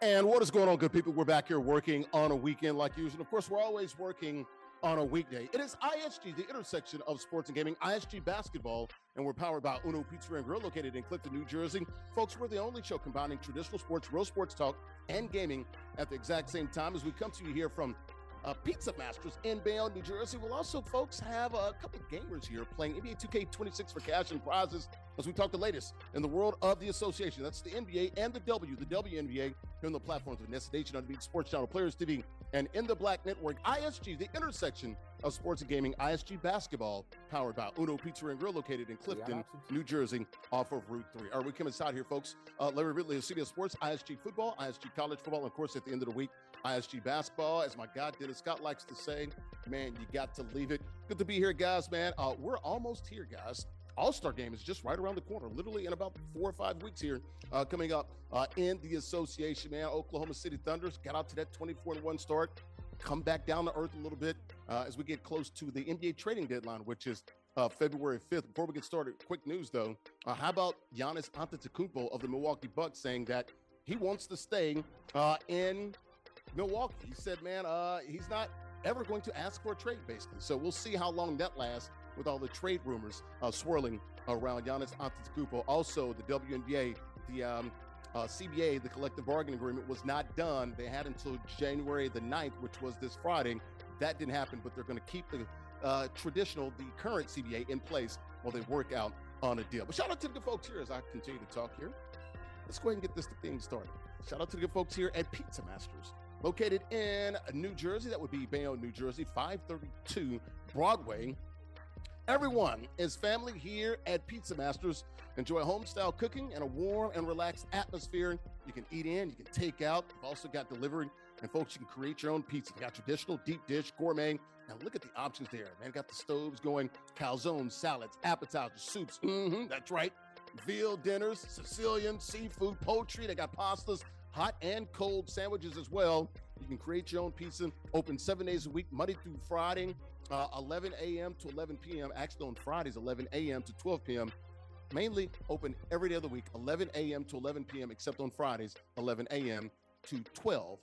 And what is going on, good people? We're back here working on a weekend like usual. Of course, we're always working on a weekday. It is ISG, the intersection of sports and gaming, ISG basketball, and we're powered by Uno Pizza and Grill, located in Clifton, New Jersey. Folks, we're the only show combining traditional sports, real sports talk, and gaming at the exact same time as we come to you here from Pizza Masters in Bayonne, New Jersey. We'll also, folks, have a couple of gamers here playing NBA 2K26 for cash and prizes as we talk the latest in the world of the association. That's the NBA and the WNBA here on the platforms of NESN, Undefeated Sports Channel, Players TV, and in the Black Network. ISG, the intersection of sports and gaming, ISG basketball, powered by Uno Pizza and Grill, located in Clifton, New Jersey, off of Route 3. All right, we come inside here, folks. Larry Ridley of CBS Sports, ISG football, ISG college football, and of course, at the end of the week, ISG basketball. As my guy Dennis Scott likes to say, man, you got to leave it. Good to be here, guys, man. We're almost here, guys. All-Star game is just right around the corner, literally in about 4 or 5 weeks here, coming up in the association, man. Oklahoma City Thunders got out to that 24-1 start, come back down to earth a little bit as we get close to the NBA trading deadline, which is February 5th. Before we get started, quick news, though. How about Giannis Antetokounmpo of the Milwaukee Bucks saying that he wants to stay in Milwaukee? He said, man, he's not ever going to ask for a trade, basically. So we'll see how long that lasts with all the trade rumors swirling around Giannis Antetokounmpo. Also, the WNBA, the CBA, the collective bargaining agreement was not done. They had until January the 9th, which was this Friday. That didn't happen, but they're going to keep the the current CBA in place while they work out on a deal. But shout out to the good folks here as I continue to talk here. Let's go ahead and get this thing started. Shout out to the good folks here at Pizza Masters, located in New Jersey. That would be Bayonne, New Jersey, 532 Broadway. Everyone is family here at Pizza Masters. Enjoy home-style cooking and a warm and relaxed atmosphere. You can eat in, you can take out. We've also got delivery. And folks, you can create your own pizza. You got traditional, deep dish, gourmet. And look at the options there, man. Got the stoves going, calzones, salads, appetizers, soups. That's right. Veal dinners, Sicilian, seafood, poultry. They got pastas, hot and cold sandwiches as well. You can create your own pizza. Open 7 days a week, Monday through Friday, 11 a.m. to 11 p.m. Actually, on Fridays, 11 a.m. to 12 p.m. Mainly open every day of the week, 11 a.m. to 11 p.m., except on Fridays, 11 a.m. to 12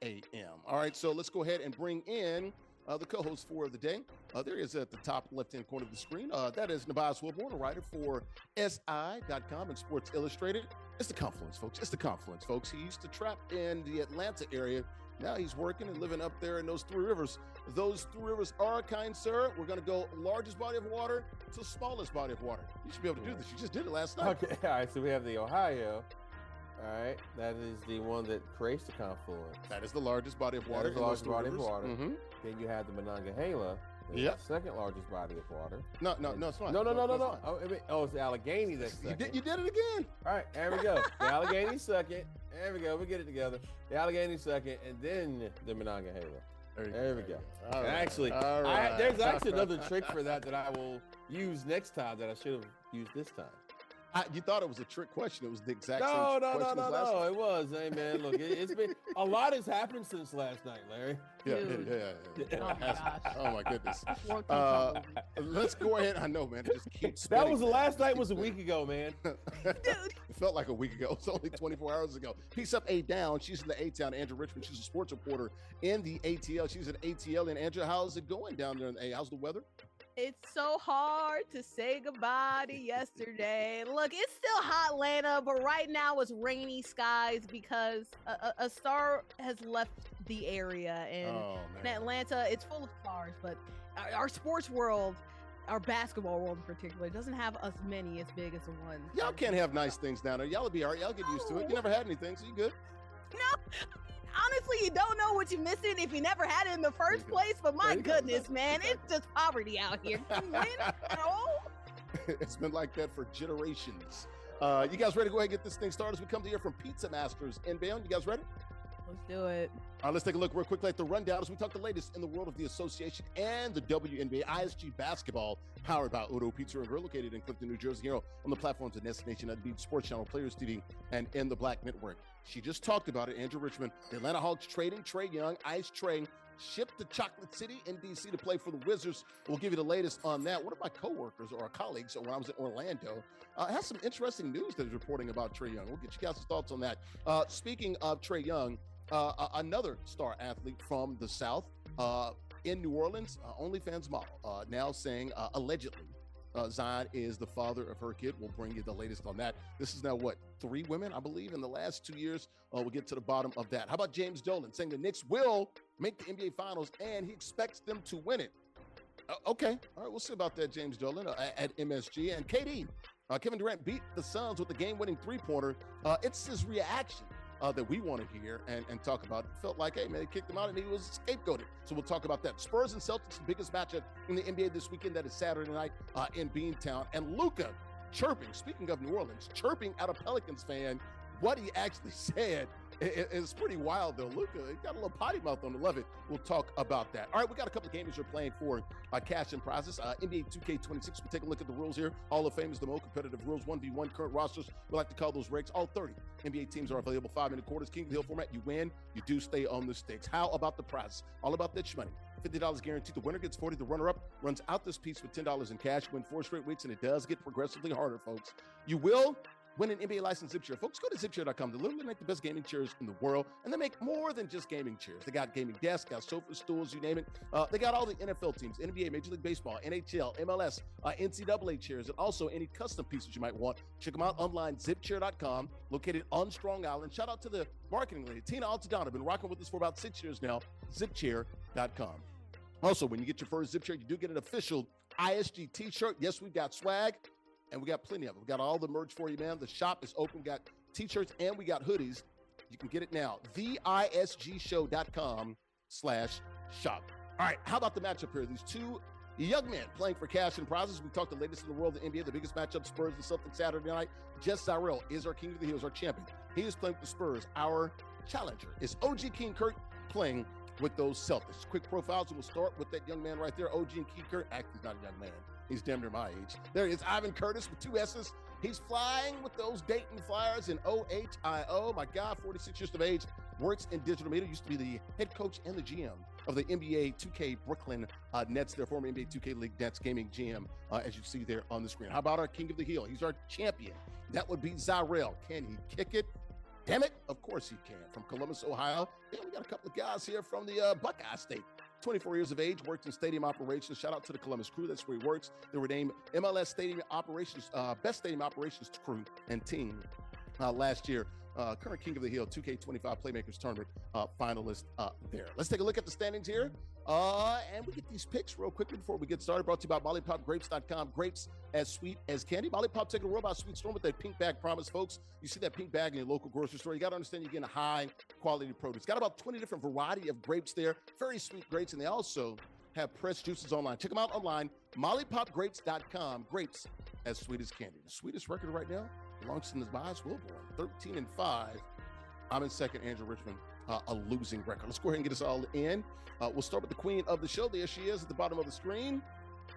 a.m. All right, so let's go ahead and bring in the co-host for the day. There is at the top left-hand corner of the screen. That is Nubyjas, Wilborn, a writer for SI.com and Sports Illustrated. It's the Confluence, folks. It's the Confluence, folks. He used to trap in the Atlanta area. Now he's working and living up there in those three rivers. Those three rivers are, kind sir, we're going to go largest body of water to smallest body of water. You should be able to do this. You just did it last night. Okay, all right, so we have the Ohio. All right, that is the one that creates the confluence. That is the largest body of water. That is the largest body of water. Mm-hmm. Then you have the Monongahela. Yep. The second largest body of water. No, it's fine. No. Oh, it's the Allegheny that's second. You did it again. All right, there we go. The Allegheny second. There we go. We get it together. The Allegheny second, and then the Monongahela. There we go. All right. Actually, there's actually another trick for that I will use next time that I should have used this time. You thought it was a trick question. It was the exact same question as last night. It was. Hey, man, look, it's been a lot has happened since last night, Larry. Yeah. Oh, my gosh. Oh, my goodness. Let's go ahead. I know, man. It just keeps spinning. That was the last night was a week ago, man. Dude. It felt like a week ago. It was only 24 hours ago. Peace up, A Down. She's in the A-Town. Andrea Richmond. She's a sports reporter in the ATL. She's at ATL. And Andrea, how's it going down there in the A? How's the weather? It's so hard to say goodbye to yesterday. Look, it's still hot, Atlanta, but right now it's rainy skies because a star has left the area. And in Atlanta, it's full of stars, but our sports world, our basketball world in particular, doesn't have as many as big as the one. Y'all can't have nice things down there. Y'all will be all right. Y'all get used to it. You never had anything, so you good. No. Honestly, you don't know what you're missing if you never had it in the first place. But my goodness, man, it's just poverty out here. Can you win at all? It's been like that for generations. You guys ready to go ahead and get this thing started as we come to here from Pizza Masters in Bayonne? You guys ready? Let's do it. All right, let's take a look real quickly at the rundown as we talk the latest in the world of the association and the WNBA. ISG basketball, powered by Uno Pizza and Grill, located in Clifton, New Jersey, here on the platforms of NESN, Undefeated Sports Channel, Players TV, and in the Black Network. She just talked about it, Andrea Richmond. The Atlanta Hawks trading Trae Young, Ice Trae, shipped to Chocolate City in D.C. to play for the Wizards. We'll give you the latest on that. One of my coworkers or colleagues when I was in Orlando has some interesting news that is reporting about Trae Young. We'll get you guys' thoughts on that. Speaking of Trae Young, another star athlete from the South in New Orleans, OnlyFans model, now saying allegedly Zion is the father of her kid. We'll bring you the latest on that. This is now, 3 women, I believe, in the last 2 years. We'll get to the bottom of that. How about James Dolan saying the Knicks will make the NBA Finals and he expects them to win it? Okay. All right, we'll see about that, James Dolan at MSG. And KD, Kevin Durant beat the Suns with the game-winning three-pointer. It's his reaction that we want to hear and talk about. It felt like, hey, man, they kicked him out and he was scapegoated. So we'll talk about that. Spurs and Celtics, the biggest matchup in the NBA this weekend. That is Saturday night in Beantown. And Luka chirping, speaking of New Orleans, chirping at a Pelicans fan. What he actually said is pretty wild, though. Luka got a little potty mouth on the love it. We'll talk about that. All right, we got a couple of games you're playing for cash and prizes. NBA 2K26, we'll take a look at the rules here. Hall of Fame is the most competitive rules. 1v1 current rosters. We like to call those regs. All 30 NBA teams are available. 5-minute quarters. King of the Hill format. You win. You do stay on the stakes. How about the prizes? All about that money. $50 guaranteed. The winner gets 40. The runner-up runs out this piece with $10 in cash. Win 4 straight weeks, and it does get progressively harder, folks. You will win an NBA licensed zip chair. Folks, go to zipchair.com. They literally make the best gaming chairs in the world, and they make more than just gaming chairs. They got gaming desks, got sofas, stools, you name it. They got all the NFL teams, NBA, Major League Baseball, NHL, MLS, NCAA chairs, and also any custom pieces you might want. Check them out online, zipchair.com, located on Strong Island. Shout out to the marketing lady, Tina Altadonna, been rocking with us for about 6 years now, zipchair.com. Also, when you get your first zip chair, you do get an official ISG t-shirt. Yes, we've got swag. And we got plenty of it. We got all the merch for you, man. The shop is open. We got t-shirts and we got hoodies. You can get it now. theisgshow.com/shop. All right, how about the matchup here? These two young men playing for cash and prizes. We talked the latest in the world of the NBA, the biggest matchup, Spurs and Celtics Saturday night. JustZyrell is our king of the hills, our champion. He is playing with the Spurs. Our challenger is OG King Curt playing with those Celtics. Quick profiles, and we'll start with that young man right there, OG and King Curt. Actually, he's not a young man. He's damn near my age. There he is, Ivan Curtis with 2 S's. He's flying with those Dayton Flyers in OHIO. My God, 46 years of age, works in digital media, used to be the head coach and the GM of the NBA 2K Brooklyn Nets, their former NBA 2K League Nets gaming GM, as you see there on the screen. How about our king of the hill? He's our champion. That would be Zyrell. Can he kick it? Damn it, of course he can. From Columbus, Ohio. Yeah, we got a couple of guys here from the Buckeye State. 24 years of age, worked in stadium operations. Shout out to the Columbus crew. That's where he works. They were named MLS Stadium Operations, Best Stadium Operations crew and team last year. Current King of the Hill 2K25 Playmakers Tournament finalist there. Let's take a look at the standings here. And we get these picks real quickly before we get started. Brought to you by MollyPopGrapes.com. Grapes as sweet as candy. Molly Pop taking a robot sweet storm with that pink bag promise, folks. You see that pink bag in your local grocery store. You got to understand you're getting a high quality produce. Got about 20 different variety of grapes there. Very sweet grapes. And they also have pressed juices online. Check them out online. MollyPopGrapes.com. Grapes as sweet as candy. The sweetest record right now belongs to Nubyjas, Wilborn. 13-5. I'm in second. Andrea, Richmond. A losing record. Let's go ahead and get us all in. We'll start with the queen of the show. There she is at the bottom of the screen.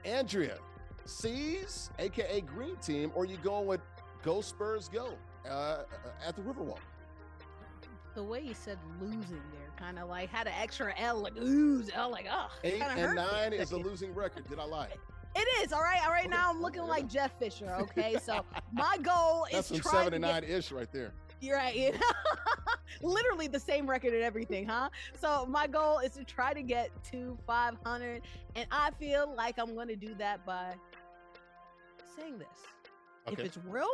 Andrea, C's, a.k.a. Green Team, or you going with Go Spurs Go at the Riverwalk? The way you said losing there kind of like had an extra L, like ooze. I was like, oh. 8 and 9 is a losing record. Did I lie? It is. All right. All right. Now I'm looking like Jeff Fisher. Okay. So my goal is That's some 7 and 9-ish right there. You're right. Literally the same record and everything, huh? So my goal is to try to get to 500, and I feel like I'm going to do that by saying this. Okay. If it's real,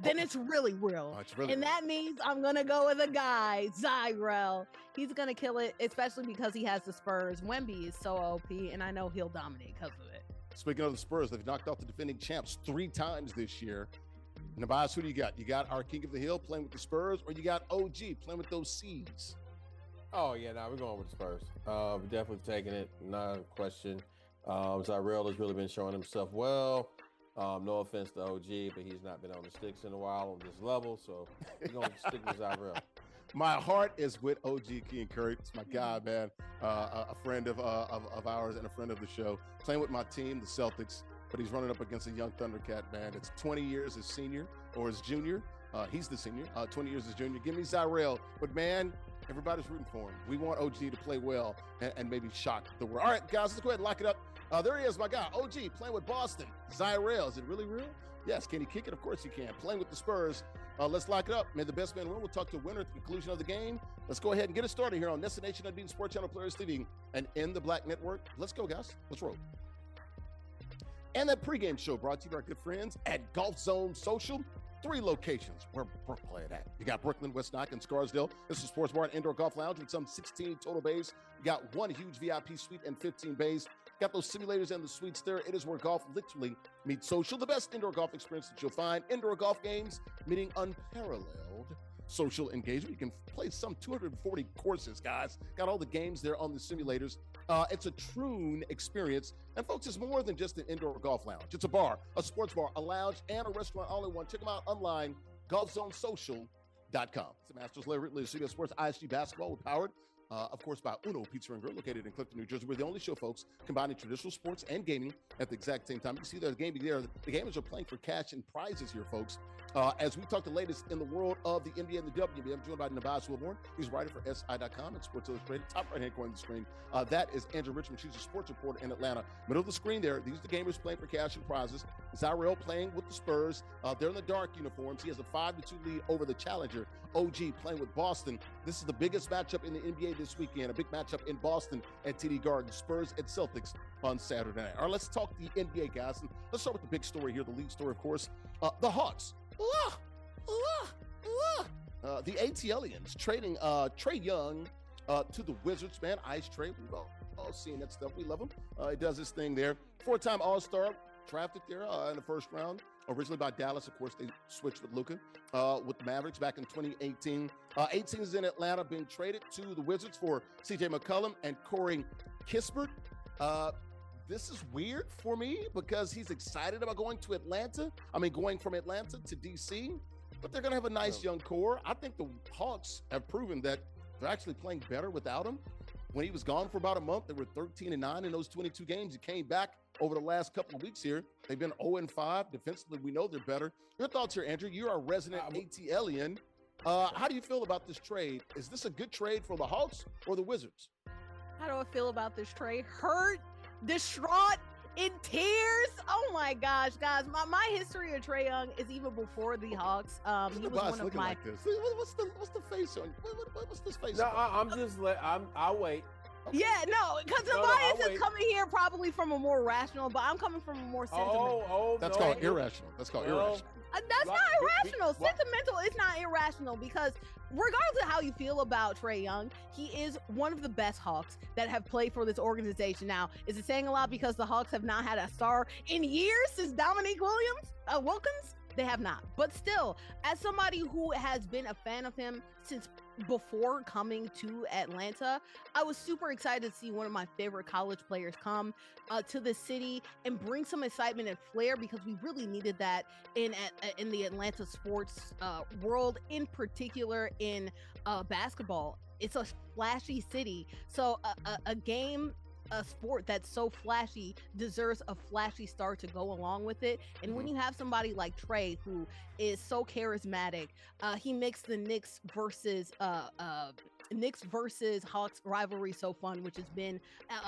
then it's really real. It's really and real. that means I'm going to go with a guy, Zyrell. He's going to kill it, especially because he has the Spurs. Wemby is so OP, and I know he'll dominate because of it. Speaking of the Spurs, they've knocked off the defending champs 3 times this year. Nubyjas, who do you got? You got our King of the Hill playing with the Spurs, or you got OG playing with those C's? Oh, yeah, we're going with the Spurs. We're definitely taking it, not a question. Zyrell has really been showing himself well. No offense to OG, but he's not been on the sticks in a while on this level, so we're going to stick with Zyrell. My heart is with OG King Curt. It's my guy, man. A friend of ours and a friend of the show. Playing with my team, the Celtics, but he's running up against a young Thundercat, man. It's 20 years as senior or as junior. He's the senior. 20 years as junior. Give me Zyrell. But, man, Everybody's rooting for him. We want OG to play well and maybe shock the world. All right, guys, let's go ahead and lock it up. There he is, my guy, OG, playing with Boston. JustZyrell, is it really real? Yes. Can he kick it? Of course he can. Playing with the Spurs. Let's lock it up. May the best man win. We'll talk to a winner at the conclusion of the game. Let's go ahead and get it started here on NESN Nation Unbeaten Sports Channel, Players TV, and in the Black Network. Let's go, guys. Let's roll. And that pregame show brought to you by our good friends at Golf Zone Social. 3 locations where Brooke played at. You got Brooklyn, West Nyack, and Scarsdale. This is Sports Bar and Indoor Golf Lounge with some 16 total bays. You got 1 huge VIP suite and 15 bays. Got those simulators and the suites there. It is where golf literally meets social. The best indoor golf experience that you'll find. Indoor golf games, meeting unparalleled social engagement. You can play some 240 courses, guys. Got all the games there on the simulators. It's a true experience. And folks, it's more than just an indoor golf lounge. It's a bar, a sports bar, a lounge, and a restaurant all in one. Check them out online, golfzonesocial.com. It's the Masters Larry Ridley, CBS Sports ISG basketball. We're powered, of course, by Uno Pizza and Grill, located in Clifton, New Jersey. We're the only show, folks, combining traditional sports and gaming at the exact same time. You can see the gaming there. The gamers are playing for cash and prizes here, folks. As we talk the latest in the world of the NBA and the WNBA, I'm joined by Nubyjas Wilborn. He's a writer for SI.com and Sports Illustrated. Top right-hand corner of the screen. That is Andrea Richmond. She's a sports reporter in Atlanta. Middle of the screen there, these are the gamers playing for cash and prizes. JustZyrell playing with the Spurs. They're in the dark uniforms. He has a 5-2 lead over the challenger. OG playing with Boston. This is the biggest matchup in the NBA this weekend. A big matchup in Boston at TD Garden. Spurs at Celtics on Saturday night. All right, let's talk the NBA, guys. And let's start with the big story here, the lead story, of course. The Hawks. The ATLians trading Trae Young to the Wizards, man. Ice Trae. We've all seen that stuff. We love him. He does his thing there. 4-time All-Star, drafted there in the first round. Originally by Dallas. Of course, they switched with Luka, with the Mavericks back in 2018. 18 is in Atlanta, being traded to the Wizards for C.J. McCollum and Corey Kispert. This is weird for me because he's excited about going to Atlanta. Going from Atlanta to D.C., but they're going to have a nice young core. I think the Hawks have proven that they're actually playing better without him. When he was gone for about a month, they were 13-9 in those 22 games. He came back over the last couple of weeks here. They've been 0-5. Defensively, we know they're better. Your thoughts here, Andrew? You're a resident ATLian. How do you feel about this trade? Is this a good trade for the Hawks or the Wizards? How do I feel about this trade? Hurt, distraught, in tears. Oh my gosh, guys! My history of Trae Young is even before the Hawks. He was one of my. Like this. What's the face on? What's this face? No, I'll wait. Okay. Yeah, no, because Tobias is coming here probably from a more rational, but I'm coming from a more sentimental. That's called irrational. That's called irrational. That's not irrational. Sentimental is not irrational because regardless of how you feel about Trae Young, he is one of the best Hawks that have played for this organization. Now, is it saying a lot because the Hawks have not had a star in years since Dominique Wilkins? They have not. But still, as somebody who has been a fan of him since before coming to Atlanta, I was super excited to see one of my favorite college players come to the city and bring some excitement and flair because we really needed that in the Atlanta sports world, in particular in basketball. It's a flashy city. So a sport that's so flashy deserves a flashy star to go along with it. And when you have somebody like Trae, who is so charismatic, he makes the Knicks versus Hawks rivalry so fun, which has been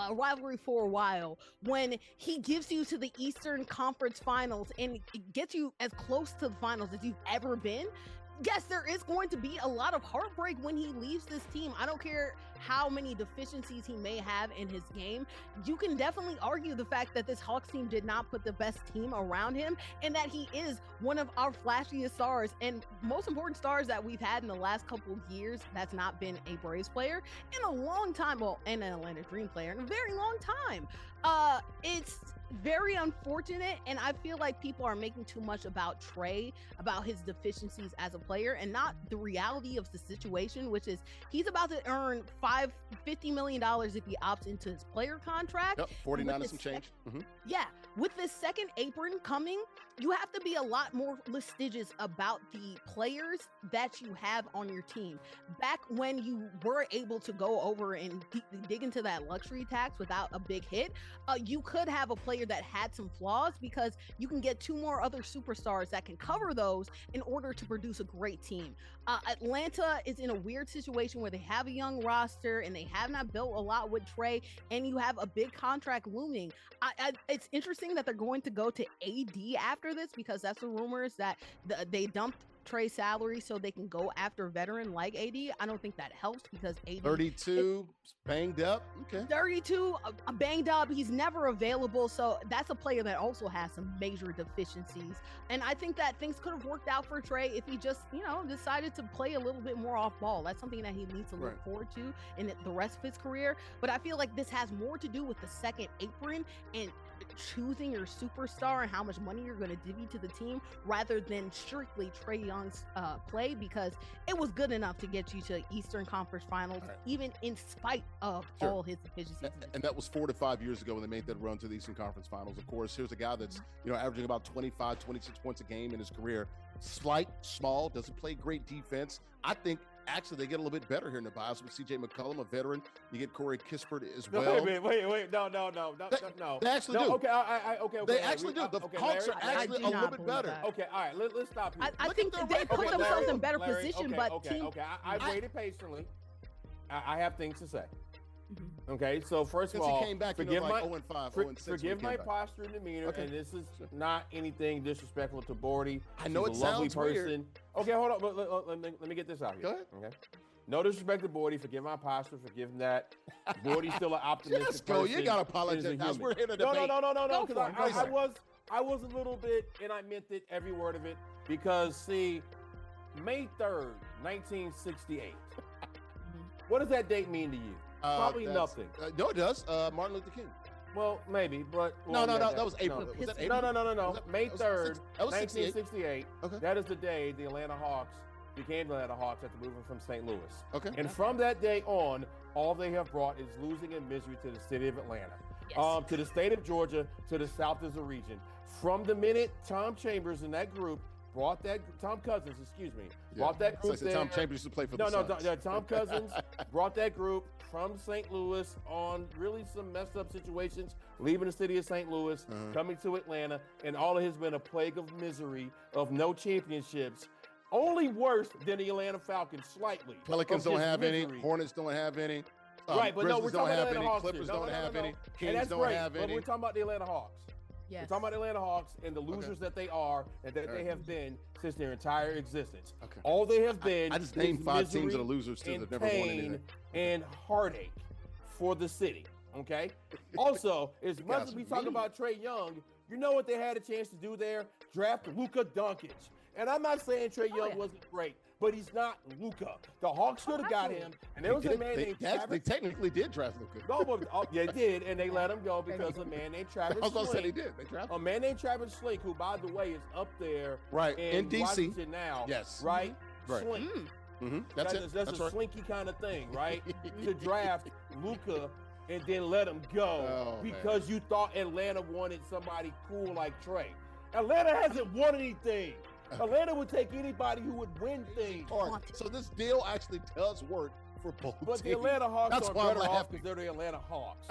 a rivalry for a while. When he gives you to the Eastern Conference Finals and gets you as close to the finals as you've ever been, yes, there is going to be a lot of heartbreak when he leaves this team. I don't care how many deficiencies he may have in his game. You can definitely argue the fact that this Hawks team did not put the best team around him and that he is one of our flashiest stars and most important stars that we've had in the last couple of years that's not been a Braves player in a long time. Well, and an Atlanta Dream player in a very long time. It's very unfortunate, and I feel like people are making too much about Trae, about his deficiencies as a player, and not the reality of the situation, which is he's about to earn $50 million if he opts into his player contract. Yep, 49 and some change. Yeah, with this second apron coming, you have to be a lot more litigious about the players that you have on your team. Back when you were able to go over and dig into that luxury tax without a big hit, you could have a player that had some flaws because you can get 2 more other superstars that can cover those in order to produce a great team. Atlanta is in a weird situation where they have a young roster and they have not built a lot with Trae, and you have a big contract looming. It's interesting that they're going to go to AD after this because that's the rumors that they dumped Trae's salary so they can go after a veteran like AD. I don't think that helps because AD 32 banged up. Okay. 32 banged up. He's never available. So that's a player that also has some major deficiencies. And I think that things could have worked out for Trae if he just, decided to play a little bit more off ball. That's something that he needs to look forward to in the rest of his career. But I feel like this has more to do with the second apron and choosing your superstar and how much money you're going to divvy to the team rather than strictly Trae Young's play, because it was good enough to get you to Eastern Conference Finals, even in spite of all his deficiencies. And that was 4 to 5 years ago when they made that run to the Eastern Conference Finals. Of course, here's a guy that's averaging about 25, 26 points a game in his career. Small, doesn't play great defense. I think actually they get a little bit better here in the bias with C.J. McCollum, a veteran. You get Corey Kispert as well. Wait. No. They actually do. Okay, okay. They actually do. The Hawks are actually a little bit better. That. Okay, all right. Let's stop here. I think they put themselves in better position, but I waited patiently. I have things to say. Okay, so first of all, he came back, forgive like 0-5, 0-6 forgive my posture and demeanor, and this is not anything disrespectful to Bordy. I know She's it a lovely sounds person. weird. Okay, hold on. Let me get this out here. Go ahead. Okay. No disrespect to Bordy. Forgive my posture. Forgive him that. Bordy's still an optimistic Just go. person. You got to apologize. We're here to debate. No. Because I was a little bit, and I meant it, every word of it. Because, see, May 3rd, 1968. What does that date mean to you? Probably nothing. No, it does. Martin Luther King. Well, maybe, but... No, that was April. Was that April? No. May 3rd, that was 1968. Okay. That is the day the Atlanta Hawks became the Atlanta Hawks after moving from St. Louis. Okay. And from that day on, all they have brought is losing and misery to the city of Atlanta, to the state of Georgia, to the South as a region. From the minute Tom Chambers and that group brought that Tom Cousins, brought that group there. Tom Chambers used to play for the Suns. Tom Cousins brought that group from St. Louis on really some messed up situations, leaving the city of St. Louis, coming to Atlanta, and all of it has been a plague of misery, of no championships. Only worse than the Atlanta Falcons, slightly. Pelicans don't have any. Hornets don't have any. Right, but no, we're talking about the Atlanta Hawks. Clippers don't have any. Kings that's don't great, have any. But we're talking about the Atlanta Hawks. Yes. We're talking about the Atlanta Hawks and the losers that they are and that they have been since their entire existence. Okay. All they have been I just named 5 teams that are losers too that never won anything. And heartache for the city. Okay. Also, as much as we talk about Trae Young, you know what they had a chance to do there? Draft Luka Doncic. And I'm not saying Trae Young wasn't great, but he's not Luka. The Hawks could have got him, and there was a man named Travis. They technically did draft Luka. No, but they did, and they let him go because a man named Travis I was going to say Slink. they did. They drafted A man named Travis Slink, who, by the way, is up there in DC Washington now. Yes. Right? Right. Slink. That's it. That's a slinky kind of thing, right? To draft Luka and then let him go because you thought Atlanta wanted somebody cool like Trae. Atlanta hasn't won anything. Atlanta would take anybody who would win things. So this deal actually does work for both teams. But the Atlanta Hawks are better off because they're the Atlanta Hawks.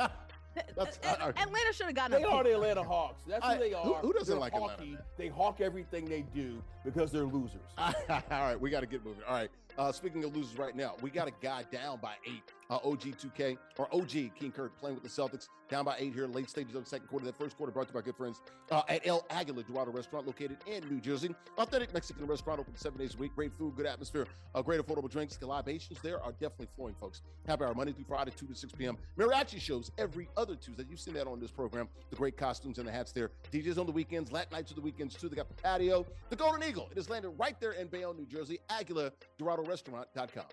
Atlanta should have gotten They are the Atlanta Hawks. That's who they are. Who doesn't They're like hawky. Atlanta? They hawk everything they do because they're losers. All right, we got to get moving. All right. Speaking of losers right now, we got a guy down by 8. OG2K, or OG, King Curt, playing with the Celtics, down by 8 here, late stages of the second quarter. That first quarter brought to you by good friends at El Aguila Dorado Restaurant, located in New Jersey. Authentic Mexican restaurant, open 7 days a week. Great food, good atmosphere, great affordable drinks. The libations there are definitely flowing, folks. Happy hour Monday through Friday, 2 to 6 p.m. Mariachi shows every other Tuesday. You've seen that on this program. The great costumes and the hats there. DJs on the weekends, Latin nights on the weekends too. They got the patio. The Golden Eagle. It is landed right there in Bayonne, New Jersey. AguilaDoradoRestaurant.com.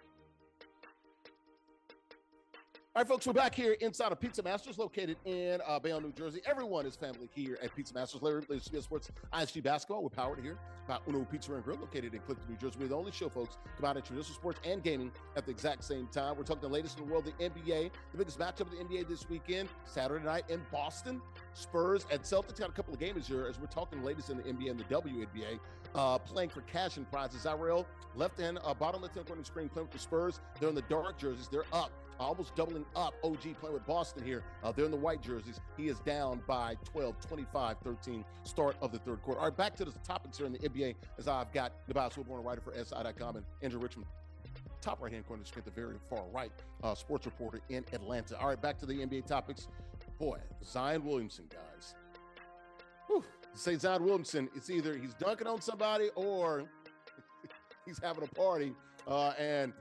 All right, folks, we're back here inside of Pizza Masters, located in Bayonne, New Jersey. Everyone is family here at Pizza Masters. Larry Ridley, CBS Sports, ISG Basketball. We're powered here by Uno Pizza and Grill, located in Clifton, New Jersey. We're the only show, folks, combining traditional sports and gaming at the exact same time. We're talking the latest in the world, the NBA. The biggest matchup of the NBA this weekend, Saturday night in Boston. Spurs and Celtics got a couple of games here as we're talking the latest in the NBA and the WNBA. Playing for cash and prizes. Zyrell, left-hand, bottom left-hand corner of the screen, playing with the Spurs. They're in the dark jerseys. They're up. Almost doubling up. OG playing with Boston here. They're in the white jerseys. He is down by 12, 25-13, start of the third quarter. All right, back to the topics here in the NBA, as I've got Nubyjas, Wilborn, writer for SI.com, and Andrea Richmond, top right-hand corner of the screen at the very far right, sports reporter in Atlanta. All right, back to the NBA topics. Boy, Zion Williamson, guys. Whew. To say Zion Williamson, it's either he's dunking on somebody or he's having a party and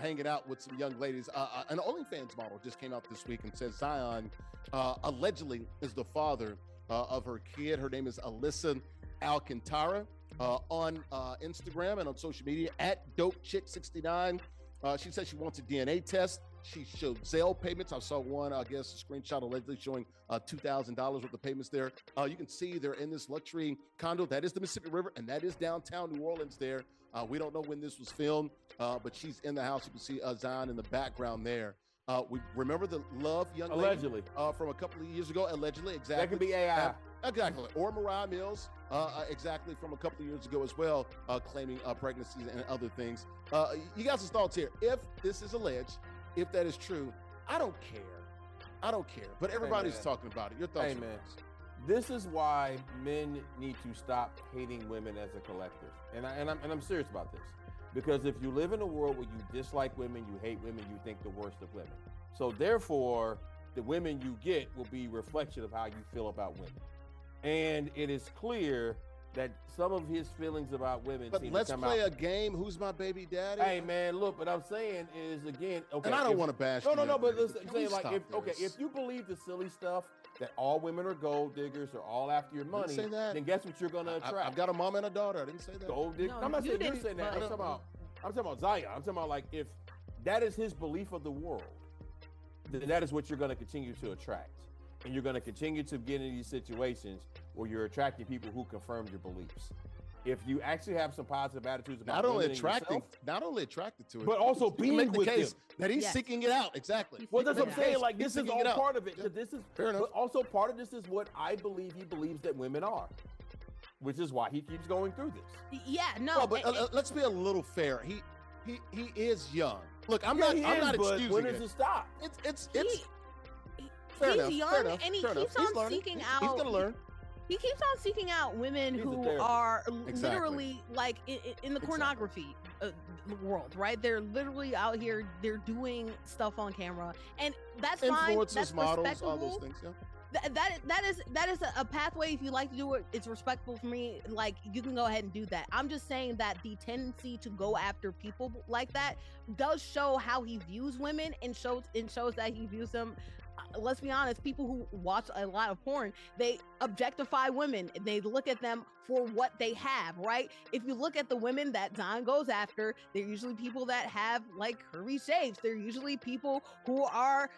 hanging out with some young ladies. An OnlyFans model just came out this week and says Zion allegedly is the father of her kid. Her name is Alyssa Alcantara on Instagram and on social media at DopeChick69. She says she wants a DNA test. She showed Zelle payments. I saw one, I guess, a screenshot allegedly showing $2,000 worth of payments there. You can see they're in this luxury condo. That is the Mississippi River, and that is downtown New Orleans there. We don't know when this was filmed, but she's in the house. You can see Zion in the background there. We remember the Love young lady Allegedly. From a couple of years ago. Allegedly, exactly. That could be AI. Exactly. Or Mariah Mills, exactly, from a couple of years ago as well, claiming pregnancies and other things. You guys' thoughts here. If this is alleged, if that is true, I don't care. I don't care. But everybody's talking about it. Your thoughts? Hey, man. This is why men need to stop hating women as a collective. And I'm serious about this. Because if you live in a world where you dislike women, you hate women, you think the worst of women. So therefore, the women you get will be a reflection of how you feel about women. And it is clear that some of his feelings about women but seem let's to come play out. a game. Who's my baby daddy? Hey man, look, what I'm saying is again, okay. And I don't want to bash. No, but listen, can I'm saying we like stop if this? you believe the silly stuff that all women are gold diggers or all after your money, say that. then guess what you're gonna attract? I've got a mom and a daughter. I didn't say that. Gold diggers. No, I'm not you saying you're didn't, saying that. but- I'm talking about Zion. I'm talking about like if that is his belief of the world, then that is what you're gonna continue to attract. And you're gonna continue to get in these situations where you're attracting people who confirm your beliefs. If you actually have some positive attitudes about not only women and attracting, yourself, not only attracted to it, but also you can being make the with case them. that he's Yes. seeking it out. Exactly. Well, that's what I'm Yeah. saying. Like, He's this is seeking all it out. part of it. Yeah. This is, Fair enough. but also part of this is what I believe he believes that women are, which is why he keeps going through this. Yeah, no. Well, but let's be a little fair. He is young. Look, I'm Yeah, he not is, but excusing when does it. it stop? It's He's enough, young fair enough, and he fair enough. keeps He's on learning. seeking He's out. gonna learn. He keeps on seeking out women He's a who therapist. are Exactly. literally like in the Exactly. pornography world, right? They're literally out here. They're doing stuff on camera, and that's fine. Influencers, That's models, all respectable. those things. Yeah. That is a pathway. If you like to do it, it's respectful for me. Like, you can go ahead and do that. I'm just saying that the tendency to go after people like that does show how he views women, and shows that he views them. Let's be honest, people who watch a lot of porn, they objectify women. They look at them for what they have, right? If you look at the women that Zion goes after, they're usually people that have like curvy shapes. They're usually people who are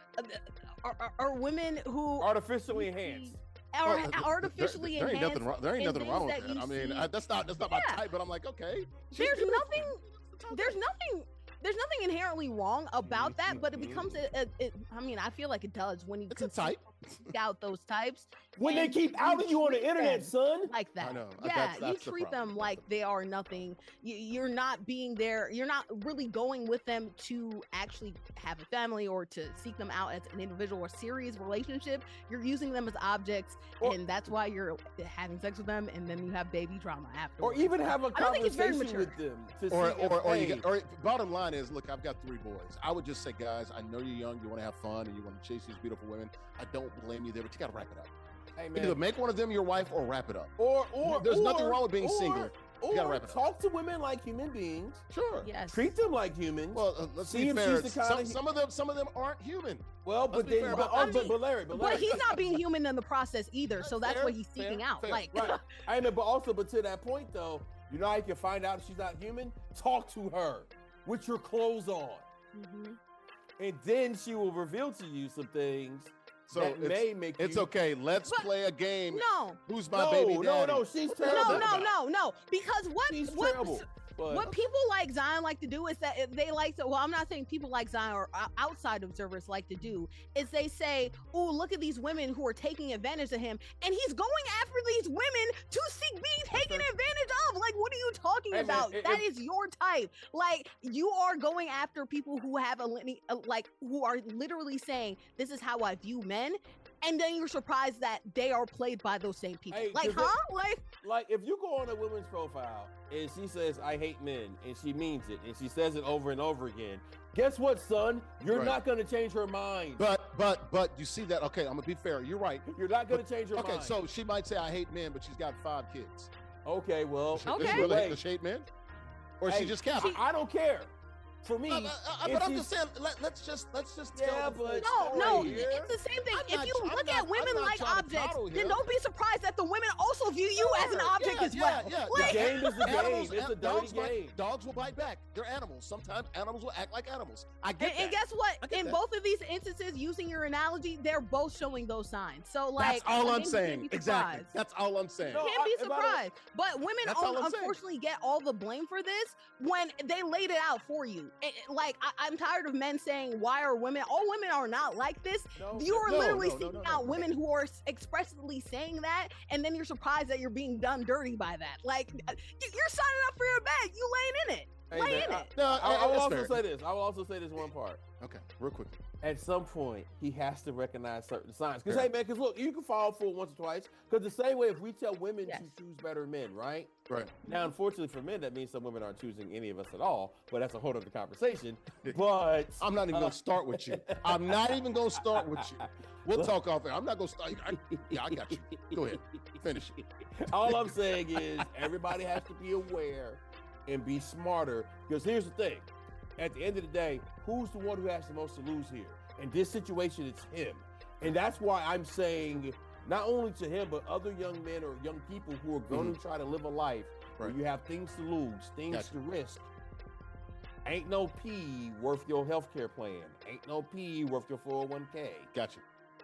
women who Artificially enhanced. are artificially there ain't enhanced. nothing wrong. There ain't in nothing wrong things with that. that I you mean, see. that's not my Yeah. type. But I'm like, okay. she's There's beautiful. nothing. There's nothing inherently wrong about that, but it becomes I mean, I feel like it does when you It's a type. seek out those types. When they and keep outing you on the treat internet, them son. like that. I know. Yeah, That's you the treat problem. them like they are nothing. You're not being there. You're not really going with them to actually have a family or to seek them out as an individual or serious relationship. You're using them as objects, Or- and that's why you're having sex with them, and then you have baby drama after. Or even have a I don't think it's very conversation mature. with them. To Or see if, or hey, you or bottom line is, look, I've got 3 boys. I would just say, guys, I know you're young, you want to have fun, and you want to chase these beautiful women. I don't blame you there, but you got to wrap it up. hey, man. Either make one of them your wife or wrap it up. Or There's nothing wrong with being single. Or gotta wrap it up. talk to women like human beings. Sure. Yes. Treat them like humans. Well, let's See be if fair. she's the kinda- Some of them aren't human. well, let's but be then, fair but, about that. but Larry, But he's not being human in the process either, so that's Fair, what he's seeking fair, out. fair. Like, right. I mean, but to that point though, you know how you can find out if she's not human? Talk to her with your clothes on. Mhm. and then she will reveal to you some things that may make you. It's okay. Let's play a game. No. Who's my baby daddy? No, she's terrible. No. Because she's terrible. What people like Zion like to do is that they like to, well, I'm not saying people like Zion or outside observers like to do, is they say, oh, look at these women who are taking advantage of him. And he's going after these women to seek being taken advantage of. Like, what are you talking about? That is your type. Like, you are going after people who have who are literally saying, this is how I view men. And then you're surprised that they are played by those same people. Like if you go on a woman's profile and she says, I hate men, and she means it, and she says it over and over again, guess what, son? You're not going to change her mind. But you see that? Okay, I'm going to be fair. You're right. You're not going to change her mind. Okay, so she might say, I hate men, but she's got 5 kids. Okay, well. Does she really hate men? Or is she just capping? I don't care. For me, but I'm just saying, let's just tell. But no, it's the same thing. If you look at women like objects, then don't be surprised that the women also view you as an object as well. The game is the game. It's a dirty game. Dogs will bite back. They're animals. Sometimes animals will act like animals. I get that. And guess what? In both of these instances, using your analogy, they're both showing those signs. So like, that's all I'm saying. Exactly. That's all I'm saying. You can't be surprised. But women unfortunately get all the blame for this when they laid it out for you. I'm tired of men saying, why are women, all women are not like this. You are literally seeking out women who are expressly saying that, and then you're surprised that you're being done dirty by that. Like, you're signing up for your bag. You laying in it. I will also say this one part. Okay, real quick. At some point, he has to recognize certain signs. Because, hey, man, look, you can fall for it once or twice. Because the same way if we tell women to choose better men, right? Right. Now, unfortunately for men, that means some women aren't choosing any of us at all. But that's a whole other conversation. But I'm not even going to start with you. I'm not even going to start with you. We'll talk off air. I'm not going to start. I got you. Go ahead. Finish it. All I'm saying is everybody has to be aware and be smarter. Because here's the thing. At the end of the day, who's the one who has the most to lose here? In this situation, it's him. And that's why I'm saying, not only to him, but other young men or young people who are going to try to live a life where you have things to lose, things to risk. Ain't no P worth your healthcare plan. Ain't no P worth your 401k. Gotcha.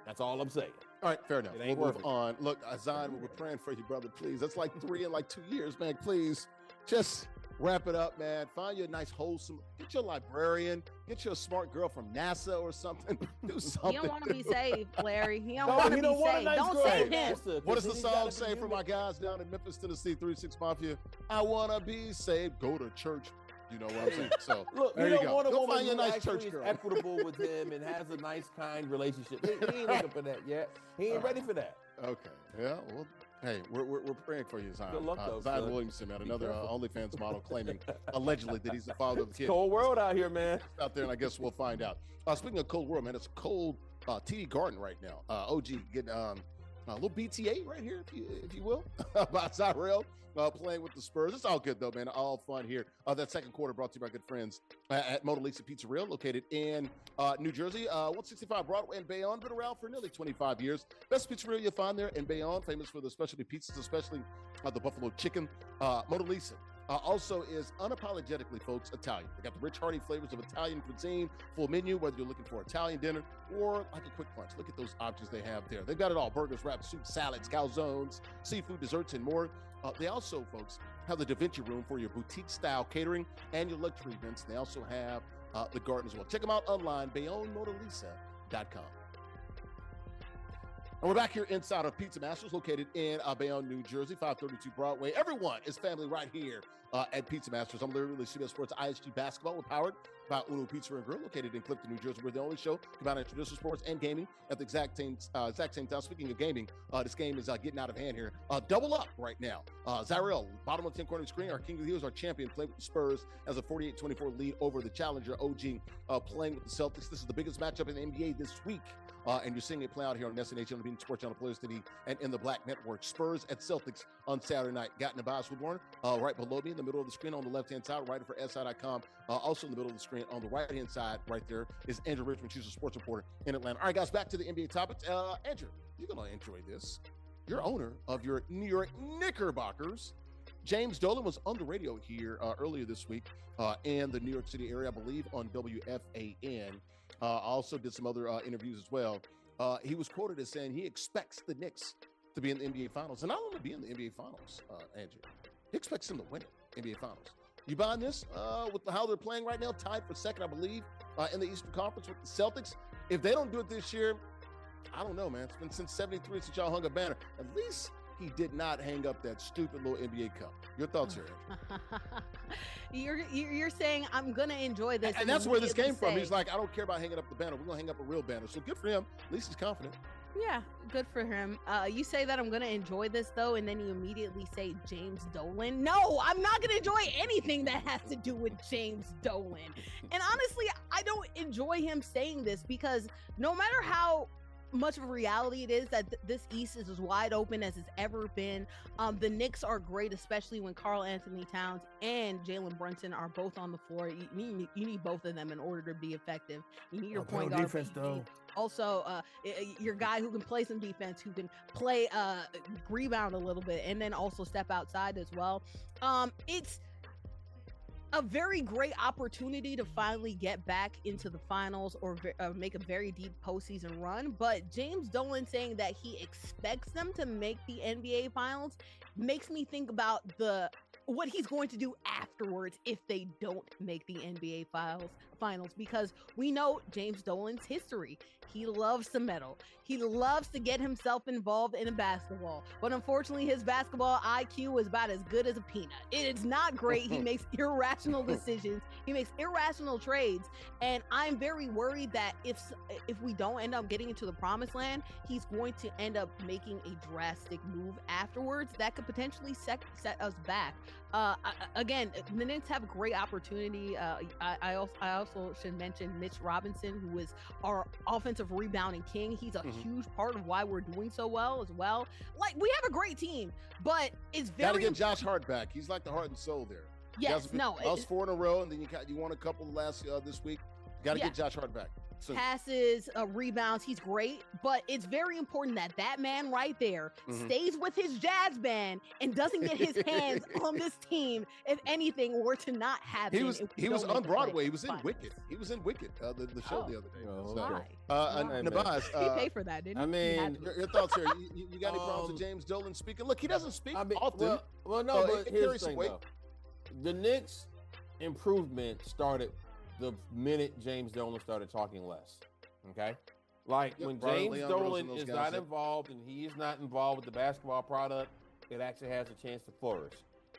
That's all I'm saying. All right, fair enough. We'll move on. Look, Zion, we're praying for you, brother. Please. That's like 3 in like 2 years, man. Please, just wrap it up, man. Find you a nice, wholesome. Get your librarian. Get you a smart girl from NASA or something. Do something. He don't want to be saved, Larry. He don't want to be saved. Don't save him. What does the song say for my guys down in Memphis, Tennessee, 36 Mafia? I want to be saved. Go to church. You know what I'm saying? So look, there you go. Want a go woman find you a nice church is girl. equitable with him and has a nice, kind relationship. He ain't looking for that yet. He ain't ready for that. Okay. Yeah. Well, hey, we're praying for you, Zion. Good luck, though, Zion Williamson, man, another OnlyFans model claiming allegedly that he's the father of the kid. Cold world out here, man. Out there, and I guess we'll find out. Speaking of cold world, man, it's cold TD Garden right now. OG getting a little BTA right here, if you will, about Zyrell playing with the Spurs. It's all good though, man. All fun here. That second quarter brought to you by good friends at Mona Lisa Pizzeria, located in New Jersey, 165 Broadway in Bayonne. Been around for nearly 25 years. Best pizzeria you'll find there in Bayonne, famous for the specialty pizzas, especially the buffalo chicken. Mona Lisa also is unapologetically, folks, Italian. They got the rich, hearty flavors of Italian cuisine, full menu, whether you're looking for Italian dinner or like a quick lunch. Look at those options they have there. They've got it all: burgers, wraps, soups, salads, calzones, seafood, desserts, and more. They also, folks, have the Da Vinci Room for your boutique-style catering and your luxury events. They also have the garden as well. Check them out online, BayonneMonaLisa.com. And we're back here inside of Pizza Masters, located in Bayonne, New Jersey, 532 Broadway. Everyone is family right here at Pizza Masters. I'm Larry Ridley, CBS Sports ISG Basketball. We're powered by Uno Pizza and Grill, located in Clifton, New Jersey. We're the only show combining traditional sports and gaming at the exact same time. Speaking of gaming, this game is getting out of hand here. Double up right now. Zyrell, bottom of the 10 corner screen. Our King of the Hills, our champion, playing with the Spurs as a 48-24 lead over the challenger OG, playing with the Celtics. This is the biggest matchup in the NBA this week. And you're seeing it play out here on NESN, on the Bean Sports Channel, Players TV, and in the Black Network. Spurs at Celtics on Saturday night. Got Nubyjas, Wilborn, right below me in the middle of the screen on the left-hand side, writer for SI.com. Also in the middle of the screen on the right-hand side right there is Andrea Richmond. She's a sports reporter in Atlanta. All right, guys, back to the NBA topics. Andrea, you're going to enjoy this. You're owner of your New York Knickerbockers. James Dolan was on the radio here earlier this week in the New York City area, I believe, on WFAN. Also did some other interviews as well. He was quoted as saying he expects the Knicks to be in the NBA Finals. And not only be in the NBA Finals, Andrea, he expects them to win it, NBA Finals. You buying this with how they're playing right now, tied for second, I believe, in the Eastern Conference with the Celtics? If they don't do it this year, I don't know, man. It's been since 73 since y'all hung a banner. At least he did not hang up that stupid little NBA cup. Your thoughts here, Andrea? You're saying I'm gonna enjoy this, and that's where this came from. He's like, I don't care about hanging up the banner. We're gonna hang up a real banner. So good for him. At least he's confident. Yeah, good for him. You say that I'm gonna enjoy this though, and then you immediately say James Dolan. No, I'm not gonna enjoy anything that has to do with James Dolan. And honestly, I don't enjoy him saying this because no matter how much of a reality it is that this East is as wide open as it's ever been. The Knicks are great, especially when Karl Anthony Towns and Jalen Brunson are both on the floor. You need both of them in order to be effective. You need your point guard defense, though. Also, your guy who can play some defense, who can play rebound a little bit, and then also step outside as well. It's a very great opportunity to finally get back into the finals or make a very deep postseason run. But James Dolan saying that he expects them to make the NBA Finals makes me think about what he's going to do afterwards if they don't make the NBA finals, because we know James Dolan's history. He loves to meddle. He loves to get himself involved in a basketball. But unfortunately, his basketball IQ is about as good as a peanut. It is not great. He makes irrational decisions. He makes irrational trades. And I'm very worried that if we don't end up getting into the promised land, he's going to end up making a drastic move afterwards that could potentially set us back. Again, the Knicks have a great opportunity. I also should mention Mitch Robinson, who is our offensive rebounding king. He's a huge part of why we're doing so well as well. Like, we have a great team, but it's very gotta get Josh Hart back. He's like the heart and soul there. Yes, lost 4 in a row, and then you won a couple last this week. Got to get Josh Hart back. So, passes, rebounds, he's great, but it's very important that man right there stays with his jazz band and doesn't get his hands on this team if anything were to not happen. He was on Broadway. He was in Wicked. He was in Wicked, the show the other day. Nubyjas, he paid for that, didn't he? I mean, your thoughts here. You got any problems with James Dolan speaking? Look, he doesn't speak often. Well, no, but here's the thing, though. The Knicks' improvement started the minute James Dolan started talking less. Okay? Like, when James Dolan is not involved and he is not involved with the basketball product, it actually has a chance to flourish.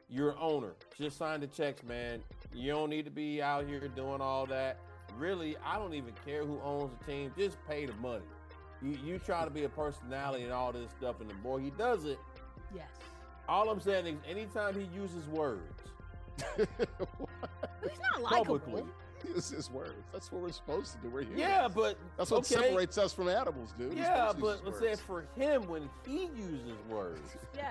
You're an owner. Just sign the checks, man. You don't need to be out here doing all that. Really, I don't even care who owns the team. Just pay the money. You try to be a personality and all this stuff, and the more he does it, yes. All I'm saying is anytime he uses words, he's not likable. Publicly, use his words. That's what we're supposed to do. We're here. Yeah, but that's what separates us from animals, dude. Yeah, but let's say for him, when he uses words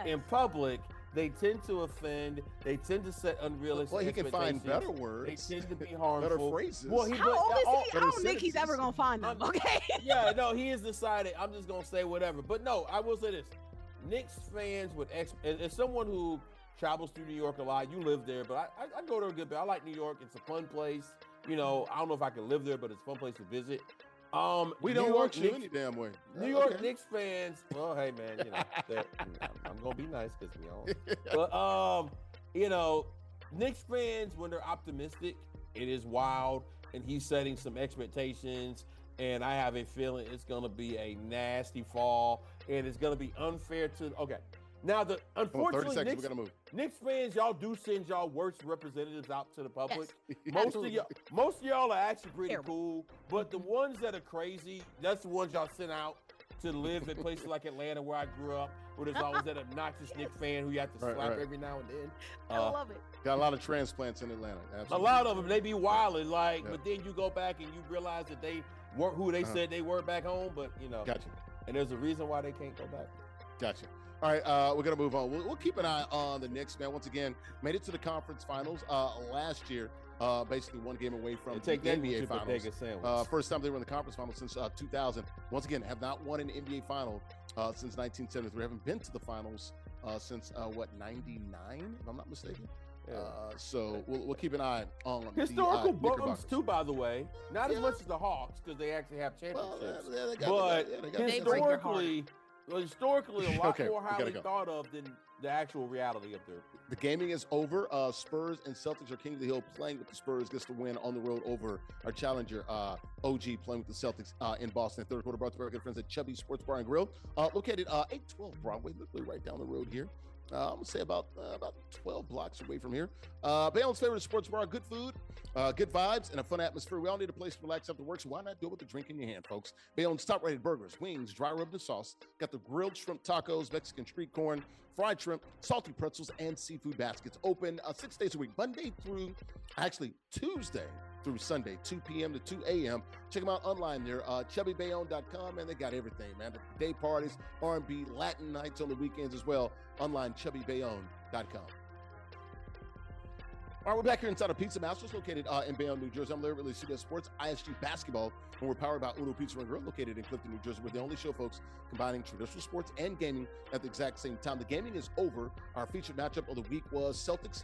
in public, they tend to offend. They tend to set unrealistic expectations. He can find better words. They tend to be harmful. Better phrases. How old is he? I don't think he's ever gonna find them. Okay. Yeah, no, he has decided. I'm just gonna say whatever. But no, I will say this: Knicks fans would as someone who travels through New York a lot. You live there, but I go there a good bit. I like New York. It's a fun place. You know, I don't know if I can live there, but it's a fun place to visit. We don't want you any damn way. New York Knicks fans. Well, hey man, you know, I'm gonna be nice because we own. But you know, Knicks fans, when they're optimistic, it is wild, and he's setting some expectations. And I have a feeling it's gonna be a nasty fall, and it's gonna be unfair to. Okay. Now, unfortunately, Knicks fans, y'all do send y'all worst representatives out to the public. Yes. Most of y'all are actually pretty cool, but the ones that are crazy, that's the ones y'all send out to live in places like Atlanta, where I grew up, where there's always that obnoxious Knicks fan who you have to slap every now and then. I love it. Got a lot of transplants in Atlanta. Absolutely. A lot of them, they be wilding, but then you go back and you realize that they weren't who they said they were back home, but you know. Gotcha. And there's a reason why they can't go back. Gotcha. All right, we're going to move on. We'll keep an eye on the Knicks, man. Once again, made it to the conference finals last year, basically one game away from the NBA finals. First time they were in the conference finals since 2000. Once again, have not won an NBA final since 1973. Haven't been to the finals since 99, if I'm not mistaken. Yeah. So we'll keep an eye on historical the bums too, by the way. Not as much as the Hawks because they actually have championships. But historically, a lot more highly thought of than the actual reality of their. The gaming is over. Spurs and Celtics are king of the hill playing with the Spurs. Gets to win on the road over our challenger, OG, playing with the Celtics in Boston. Third quarter brought to our good friends at Chubby Sports Bar and Grill, located 812 Broadway, literally right down the road here. I'm gonna say about 12 blocks away from here. Bayonne's favorite sports bar, good food, good vibes, and a fun atmosphere. We all need a place to relax after work, so why not do it with a drink in your hand, folks? Bayonne's top-rated burgers, wings, dry rubbed in sauce. Got the grilled shrimp tacos, Mexican street corn, fried shrimp, salty pretzels, and seafood baskets. Open 6 days a week, Tuesday through Sunday, 2 p.m. to 2 a.m. Check them out online there, chubbybayonne.com, and they got everything, man. The day parties, R&B, Latin nights on the weekends as well. Online, chubbybayonne.com. All right, we're back here inside of Pizza Masters, located in Bayonne, New Jersey. I'm Larry Ridley, CBS Sports, ISG Basketball, and we're powered by Uno Pizza and Grill, located in Clifton, New Jersey. We're the only show, folks, combining traditional sports and gaming at the exact same time. The gaming is over. Our featured matchup of the week was Celtics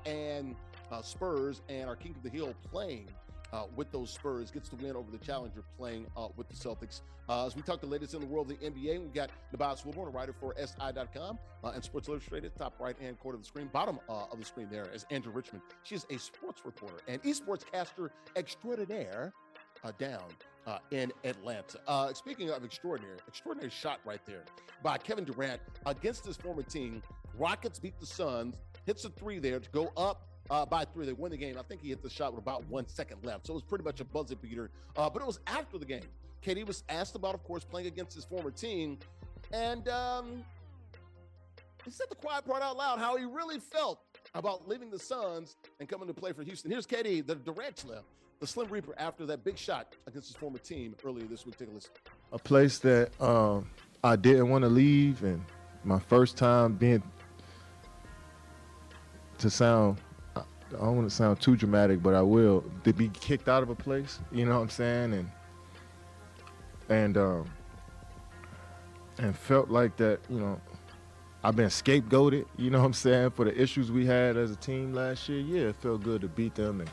and Spurs, and our King of the Hill playing with those Spurs gets to win over the challenger playing with the Celtics. As we talk the latest in the world of the NBA, we got Nubyjas, Wilborn, a writer for SI.com and Sports Illustrated, top right-hand corner of the screen. Bottom of the screen there is Andrea Richmond. She is a sports reporter and esports caster extraordinaire down in Atlanta. Speaking of extraordinary shot right there by Kevin Durant against his former team. Rockets beat the Suns, hits a three there to go up by 3. They win the game. I think he hit the shot with about 1 second left. So it was pretty much a buzzer beater. But it was after the game. KD was asked about, of course, playing against his former team. And he said the quiet part out loud, how he really felt about leaving the Suns and coming to play for Houston. Here's KD, the Durant left, the Slim Reaper, after that big shot against his former team earlier this week. Take a listen. A place that I didn't want to leave, and my first time being to sound, I don't want to sound too dramatic, but I will, to be kicked out of a place, you know what I'm saying, and felt like that, you know, I've been scapegoated, you know what I'm saying, for the issues we had as a team last year. Yeah, it felt good to beat them and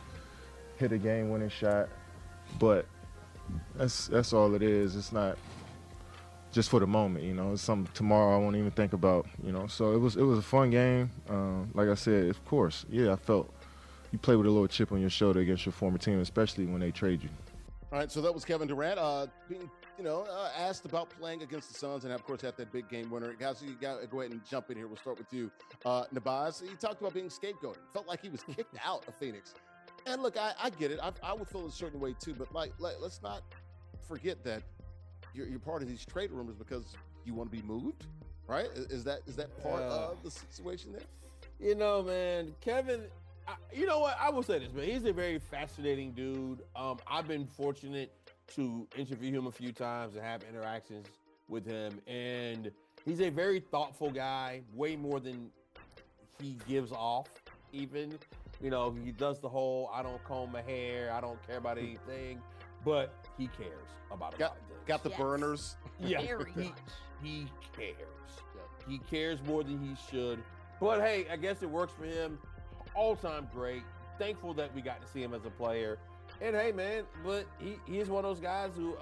hit a game-winning shot, but that's all it is. It's not just for the moment, you know. It's something tomorrow I won't even think about, you know. So it was a fun game. Like I said, of course, yeah, I felt you play with a little chip on your shoulder against your former team, especially when they trade you. All right, so that was Kevin Durant being, asked about playing against the Suns and, of course, have that big game winner. Guys, you got to go ahead and jump in here. We'll start with you, Nubyjas. He talked about being scapegoated. Felt like he was kicked out of Phoenix. And look, I get it. I would feel a certain way too, but let's not forget that you're part of these trade rumors because you want to be moved, right? Is that part of the situation there? You know, man, Kevin. You know what? I will say this, man. He's a very fascinating dude. I've been fortunate to interview him a few times and have interactions with him, and he's a very thoughtful guy, way more than he gives off. Even, you know, he does the whole "I don't comb my hair, I don't care about anything," but he cares about a lot of things. Got the burners. Yeah, he cares. Yeah. He cares more than he should. But hey, I guess it works for him. All-time great. Thankful that we got to see him as a player. And hey, man, but he is one of those guys who,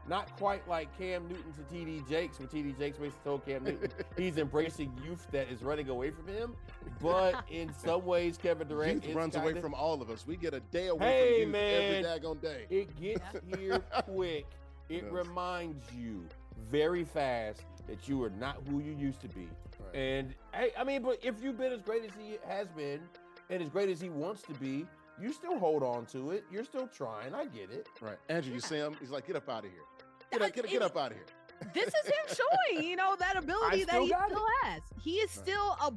not quite like Cam Newton to TD Jakes, when TD Jakes basically told Cam Newton he's embracing youth that is running away from him. But in some ways, Kevin Durant runs away from all of us. We get a day away from youth every daggone day. It gets here quick. It reminds you very fast that you are not who you used to be. Right. And hey, I mean, but if you've been as great as he has been and as great as he wants to be, you still hold on to it. You're still trying. I get it. Right. Andrew, you see him? He's like, get up out of here. Get up out of here. This is him showing, that ability that he still has. He is still a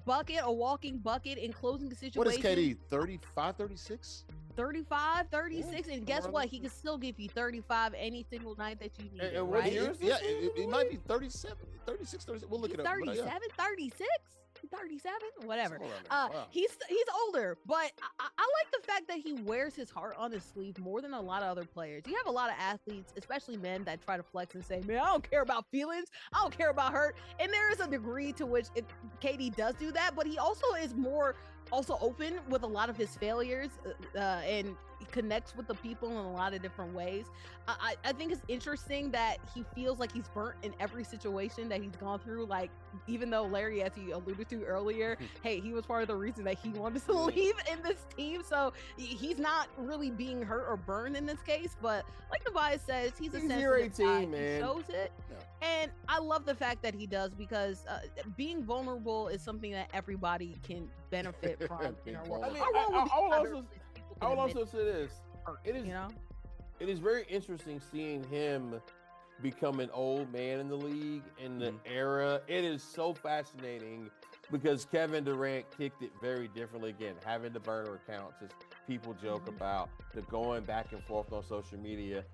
walking bucket in closing situations. What is KD, 35, 36? 35, 36, and guess what? He can still give you 35 any single night that you need. And right? It might be 37, 36, 37. We'll look it up. 37, 36, 37, whatever. Wow. He's older, but I like the fact that he wears his heart on his sleeve more than a lot of other players. You have a lot of athletes, especially men, that try to flex and say, man, I don't care about feelings. I don't care about hurt. And there is a degree to which KD does do that, but he also is more open with a lot of his failures and he connects with the people in a lot of different ways. I think it's interesting that he feels like he's burnt in every situation that he's gone through. Like, even though Larry, as he alluded to earlier, hey, he was part of the reason that he wanted to leave in this team. So he's not really being hurt or burned in this case. But like Nubyjas says, he's a sensitive guy. Man. He shows it. Yeah. And I love the fact that he does, because being vulnerable is something that everybody can benefit from in our world. I mean, I will also say this. It is very interesting seeing him become an old man in the league in the era. It is so fascinating because Kevin Durant kicked it very differently. Again, having the burner accounts, as people joke about, the going back and forth on social media.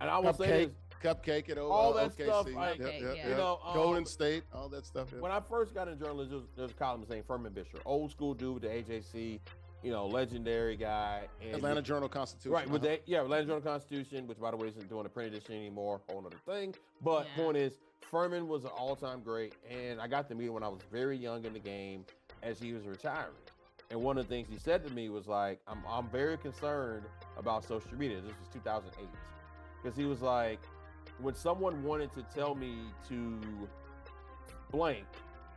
And I will say this. Cupcake and all that stuff. Like, you know, Golden State, all that stuff. When I first got in journalism, there was a columnist named Furman Bisher, old school dude with the AJC, you know, legendary guy. And Atlanta Journal-Constitution. Right, with that, Atlanta Journal-Constitution, which, by the way, isn't doing a print edition anymore, whole other thing. But point is, Furman was an all-time great, and I got to meet him when I was very young in the game as he was retiring. And one of the things he said to me was like, I'm very concerned about social media. This was 2008. Because he was like, when someone wanted to tell me to blank,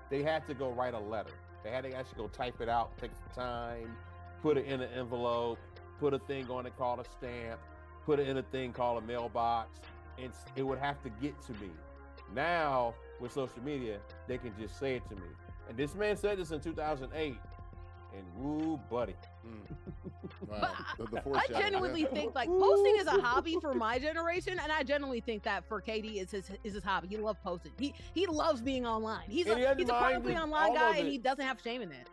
they had to go write a letter. They had to actually go type it out, take some time, put it in an envelope, put a thing on it called a stamp, put it in a thing called a mailbox, and it would have to get to me. Now, with social media, they can just say it to me. And this man said this in 2008, and woo, buddy. Wow. I genuinely think like posting is a hobby for my generation, and I genuinely think that for KD is his hobby. He loves posting. He loves being online. He's a chronically online guy, and he doesn't have shame in it.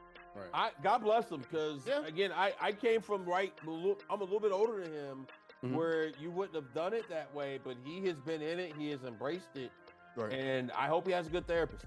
Right. God bless him, because again, I came from I'm a little bit older than him, where you wouldn't have done it that way, but he has been in it. He has embraced it, and I hope he has a good therapist.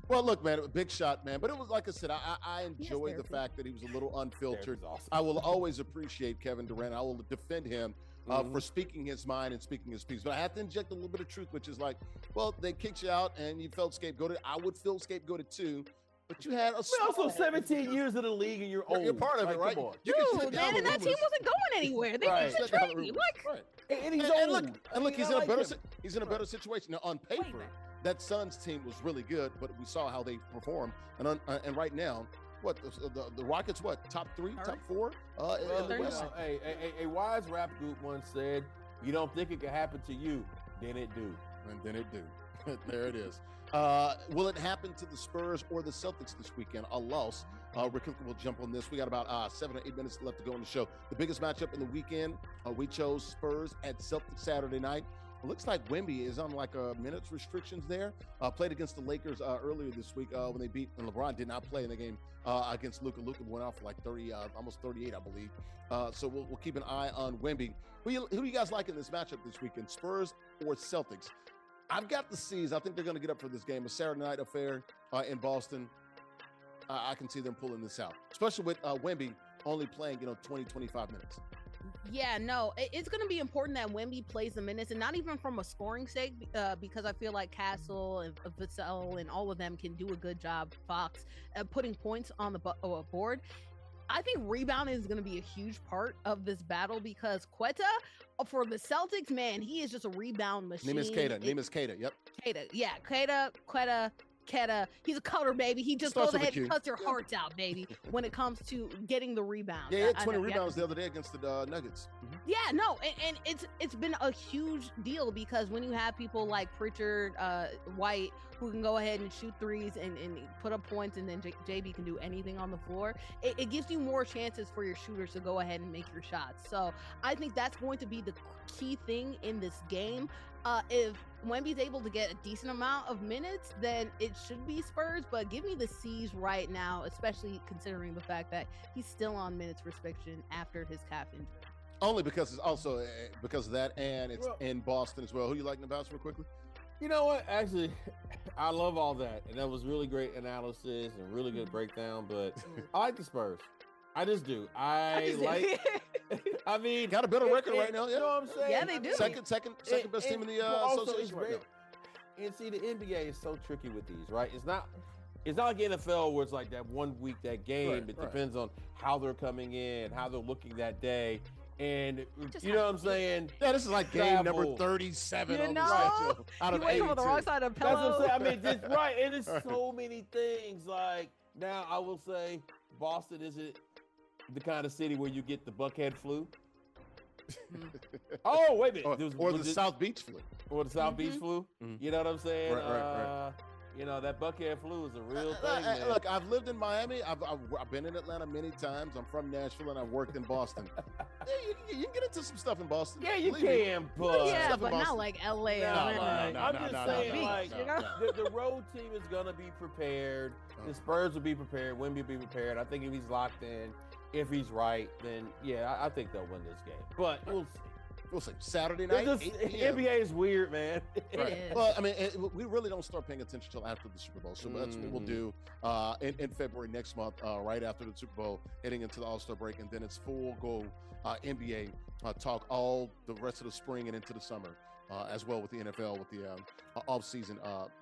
Well, look, man, big shot, man. But it was, like I said, I enjoy the fact that he was a little unfiltered. Awesome. I will always appreciate Kevin Durant. I will defend him for speaking his mind and speaking his piece. But I have to inject a little bit of truth, which is like, well, they kicked you out and you felt scapegoated. I would feel scapegoated too. But you had also 17 years in the league and you're old. You're part of it, right? Dude, man, and that team wasn't going anywhere. They need to trade me. And he's old. And look, he's in a better situation. Now, on paper, that Suns team was really good, but we saw how they performed. And right now, what the Rockets? What, top 3, top 4 in the West? A wise rap group once said, "You don't think it can happen to you, then it do." And then it do. There it is. Will it happen to the Spurs or the Celtics this weekend? A loss. Rick will jump on this. We got about 7 or 8 minutes left to go in the show. The biggest matchup in the weekend, we chose Spurs at Celtics Saturday night. It looks like Wemby is on like minutes restrictions there. Played against the Lakers earlier this week when they beat, and LeBron did not play in the game against Luka. Luka went out for like 30, almost 38, I believe. So we'll keep an eye on Wemby. Who do you guys like in this matchup this weekend, Spurs or Celtics? I've got the C's. I think they're going to get up for this game. A Saturday night affair in Boston. I can see them pulling this out, especially with Wemby only playing, 20, 25 minutes. Yeah, no, it's going to be important that Wemby plays the minutes, and not even from a scoring sake, because I feel like Castle and Vassell and all of them can do a good job, Fox, putting points on the board. I think rebounding is going to be a huge part of this battle, because Quetta, for the Celtics, man, he is just a rebound machine. Name is Quetta, yep. Quetta, yeah, Quetta. He's a cutter, baby. He just goes ahead and cuts your hearts out, baby, when it comes to getting the rebound. Yeah, he had 20 rebounds the other day against the Nuggets. Yeah, no, and it's been a huge deal, because when you have people like Pritchard, White, who can go ahead and shoot threes and put up points, and then JB can do anything on the floor, it gives you more chances for your shooters to go ahead and make your shots. So I think that's going to be the key thing in this game. If Wemby's able to get a decent amount of minutes, then it should be Spurs, but give me the C's right now, especially considering the fact that he's still on minutes restriction after his calf injury. Only because it's also because of that, and it's in Boston as well. Who you like in the bounce real quickly? You know what? Actually, I love all that, and that was really great analysis and really good breakdown, but I like the Spurs. I just do. I mean, got a better record right now. Yeah. You know what I'm saying? Yeah, they do. Second best team in the association right now. And see, the NBA is so tricky with these, right? It's not like NFL where it's like that 1 week, that game. Right, it depends on how they're coming in, how they're looking that day. And you know what I'm saying? Yeah, this is like game number 37 You on know? the schedule out of You wake up 82. on the wrong side of the That's what pillow. I'm saying. I mean, just right. And it's so many things. Like, now I will say, Boston isn't the kind of city where you get the Buckhead flu. Oh, wait a minute. Or the South Beach flu. Or the South Beach flu. You know what I'm saying? Right. You know, that Buckhead flu is a real thing, man. Look, I've lived in Miami. I've been in Atlanta many times. I'm from Nashville, and I've worked in Boston. Yeah, you can get into some stuff in Boston. Yeah, you Believe me. can, but... Yeah, but not like LA. I'm just saying, like, you know? the road team is going to be prepared. The Spurs will be prepared. Wemby will be prepared. I think if he's locked in, if he's right, then, yeah, I think they'll win this game. But we'll see. We'll see. Saturday night, 8 p.m. NBA is weird, man. It is. Well, I mean, we really don't start paying attention until after the Super Bowl. So that's what we'll do in February next month, right after the Super Bowl, heading into the All-Star break. And then it's full go NBA talk all the rest of the spring and into the summer, as well with the NFL, with the off-season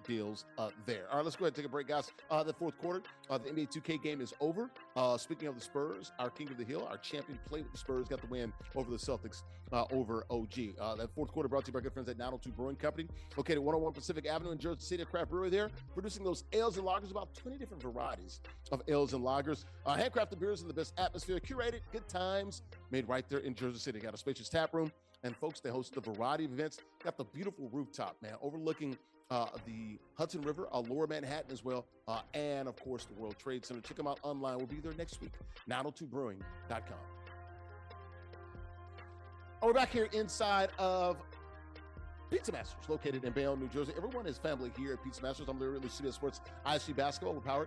deals there. All right, let's go ahead and take a break, guys. The fourth quarter, the NBA 2K game is over. Speaking of the Spurs, our king of the hill, our champion, played with the Spurs, got the win over the Celtics over OG. That fourth quarter brought to you by good friends at 902 Brewing Company, located 101 Pacific Avenue in Jersey City, a craft brewery there, producing those ales and lagers, about 20 different varieties of ales and lagers. Handcrafted beers in the best atmosphere, curated, good times, made right there in Jersey City. Got a spacious tap room. And folks, they host a variety of events. Got the beautiful rooftop, man, overlooking the Hudson River, Lower Manhattan as well, and of course the World Trade Center. Check them out online. We'll be there next week. 902brewing.com. We're back here inside of Pizza Masters, located in Bayonne, New Jersey. Everyone is family here at Pizza Masters. I'm Larry Ridley, CBS Sports ISG Basketball. We're powered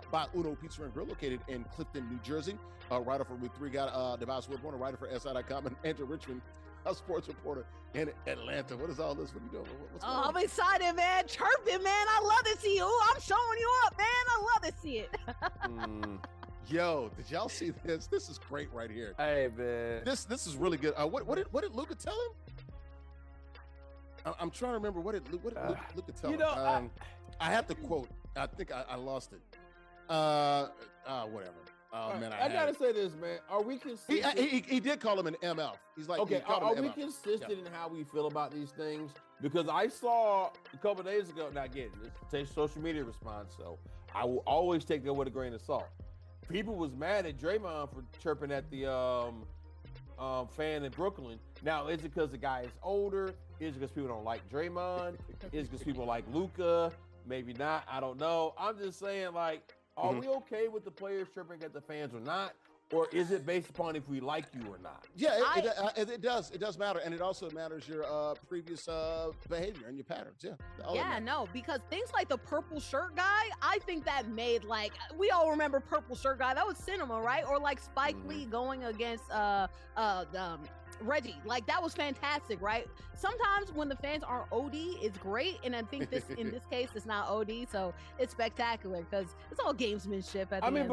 by Uno Pizza and Grill, located in Clifton, New Jersey. Writer for Route 3, got Nubyjas Wilborn, a writer for SI.com, and Andrea Richmond, a sports reporter in Atlanta. What is all this? What are you doing? What's going on? I'm excited, man. Chirping, man. I love to see you. I'm showing you up, man. I love to see it. Yo, did y'all see this? This is great right here. Hey, man. This is really good. What did Luka tell him? I'm trying to remember what did Luka tell him. You know, I have to quote. I think I lost it. Whatever. Oh man, I gotta say this, man. Are we consistent? He did call him an MF. He's like, okay. Are we consistent in how we feel about these things? Because I saw a couple of days ago. Now, again, it takes social media response, so I will always take that with a grain of salt. People was mad at Draymond for chirping at the fan in Brooklyn. Now, is it because the guy is older? Is it because people don't like Draymond? Is it because people like Luka? Maybe not. I don't know. I'm just saying, like, are we okay with the players chirping at the fans or not? Or is it based upon if we like you or not? Yeah, it does. It does matter. And it also matters your previous behavior and your patterns. Yeah. Yeah, no, because things like the purple shirt guy, I think that made, like, we all remember purple shirt guy. That was cinema, right? Or like Spike Lee going against Reggie. Like, that was fantastic, right? Sometimes when the fans aren't OD, it's great. And I think in this case, it's not OD. So it's spectacular because it's all gamesmanship at the end.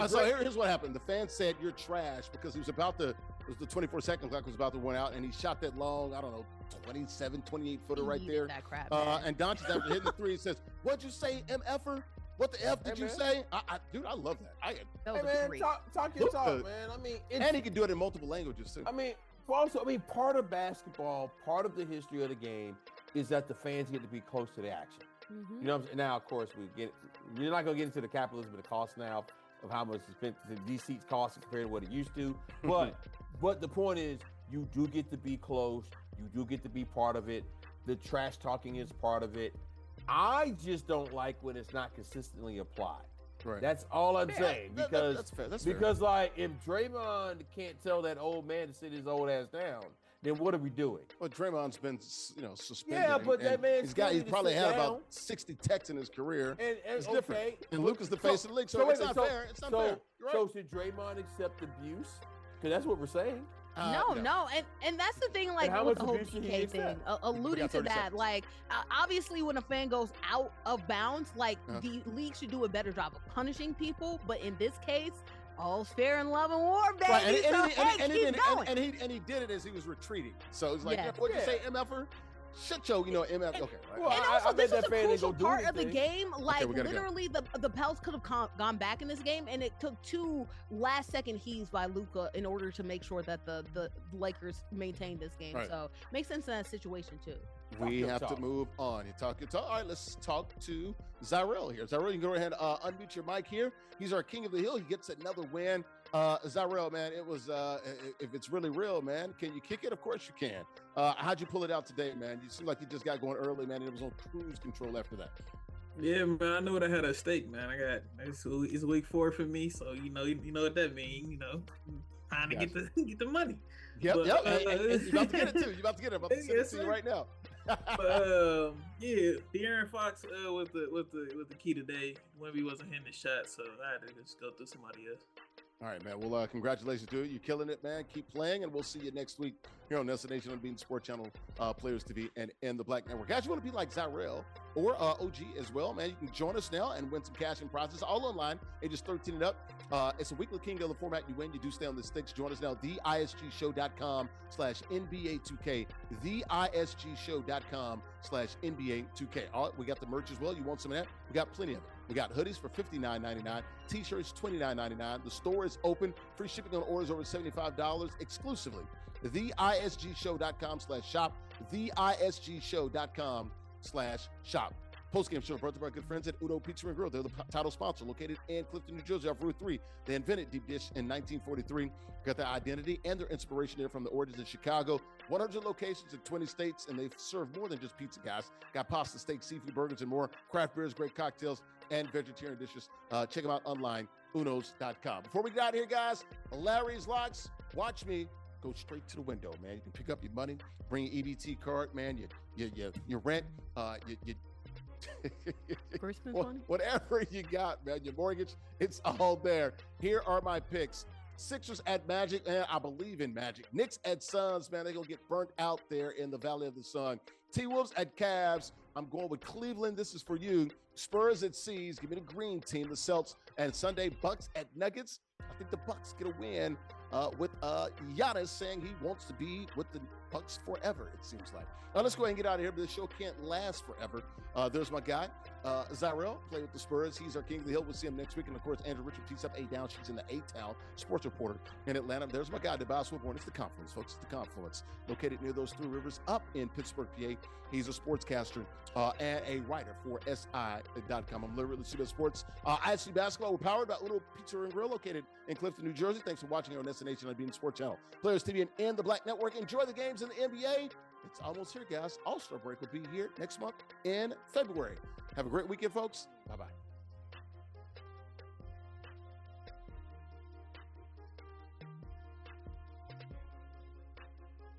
So here's what happened. The fans said you're trash because he was about to, it was the 24-second clock was about to run out, and he shot that long, I don't know, 27, 28-footer right there. That crap, and Doncic, after hitting the three, says, "What'd you say, MFer? What the F did you say?" Dude, I love that. Hey, man, talk your talk, man. I mean, and he can do it in multiple languages, too. I mean, part of basketball, part of the history of the game is that the fans get to be close to the action. You know what I'm saying? Now, of course, you're not going to get into the capitalism of the cost now of how much these seats cost compared to what it used to. But the point is, you do get to be close. You do get to be part of it. The trash talking is part of it. I just don't like when it's not consistently applied. Right. That's all I'm saying. Because that's fair. That's because fair. Like, if Draymond can't tell that old man to sit his old ass down, then what are we doing? Well, Draymond's been, suspended. Yeah, but that man's he's probably had about 60 techs in his career. And it's okay. different. And Luka's the face of the league, so it's not fair. It's not fair. Right. So should Draymond accept abuse? Because that's what we're saying. No, and that's the thing, like, with the whole PK thing, alluding to that, seconds. Like, obviously when a fan goes out of bounds, like, the league should do a better job of punishing people, but in this case, All's fair in love and war, baby. Right, Keep going. And he did it as he was retreating. So it's like, Yeah. what'd you say, MFer? Shut your, MF. Okay. Right. Well, And also, this was a fan ain't crucial gonna do part of the anything. game. Like, we gotta go. literally, the Pels could have gone back in this game, and it took 2 last-second heaves by Luka in order to make sure that the Lakers maintained this game. Right. So, makes sense in that situation, too. We have to move on. You talk. All right, let's talk to Zyrell here. Zyrell, you can go ahead and unmute your mic here. He's our king of the hill. He gets another win. Zyrell, man, it was, if it's really real, man, can you kick it? Of course you can. How'd you pull it out today, man? You seem like you just got going early, man, and it was on cruise control after that. Yeah, man, I know what I had at stake, man. It's week 4 for me, so you know what that means, time to get the money. Yep. But, You about to get it too. You about to get it. I'm about to send it to you right now. But yeah, De'Aaron Fox with the key today. Wemby wasn't hitting the shot, so I had to just go through somebody else. All right, man. Well, congratulations to you. You're killing it, man. Keep playing, and we'll see you next week here on NESN Nation on Being Sport Channel, Players TV, and the Black Network. Guys, you want to be like Zyrell or OG as well, man? You can join us now and win some cash and prizes, all online, ages 13 and up. It's a weekly King of the format. You win, you do stay on the sticks. Join us now, theisgshow.com/NBA2K, theisgshow.com/NBA2K. All right, we got the merch as well. You want some of that? We got plenty of it. We got hoodies for $59.99, t-shirts $29.99. The store is open. Free shipping on orders over $75 exclusively. theisgshow.com/shop, theisgshow.com/shop. Post-game show brought to you by our good friends at Uno Pizza and Grill. They're the title sponsor, located in Clifton, New Jersey, off Route 3. They invented deep dish in 1943. Got their identity and their inspiration there from the origins in Chicago. 100 locations in 20 states, and they serve more than just pizza, guys. Got pasta, steak, seafood, burgers, and more. Craft beers, great cocktails, and vegetarian dishes. Check them out online, unos.com. Before we get out of here, guys, Larry's Locks, watch me go straight to the window, man. You can pick up your money, bring your EBT card, man, your rent, Christmas money? whatever you got, man, your mortgage, it's all there. Here are my picks. Sixers at Magic, man, I believe in Magic. Knicks at Suns, man, they're going to get burnt out there in the Valley of the Sun. T-Wolves at Cavs, I'm going with Cleveland. This is for you. Spurs at C's, give me the green team, the Celtics. And Sunday, Bucks at Nuggets. I think the Bucks get a win with Giannis saying he wants to be with the Bucks forever, it seems like. Let's go ahead and get out of here, but this show can't last forever. There's my guy, Zyrell, play with the Spurs. He's our king of the hill. We'll see him next week. And, of course, Andrea Richmond tees up A-Down. She's in the A-Town sports reporter in Atlanta. There's my guy, Nubyjas Wilborn. It's the Confluence, folks. It's the Confluence. Located near those 3 rivers up in Pittsburgh, PA. He's a sportscaster and a writer for SI.com. I'm literally CBS Sports. ISG Basketball, we're powered by Uno Pizza and Grill, located in Clifton, New Jersey. Thanks for watching on NESN Nation on Being Sport Channel, Players TV, and the Black Network. Enjoy the games in the NBA. It's almost here, guys. All-Star break will be here next month in February. Have a great weekend, folks. Bye-bye.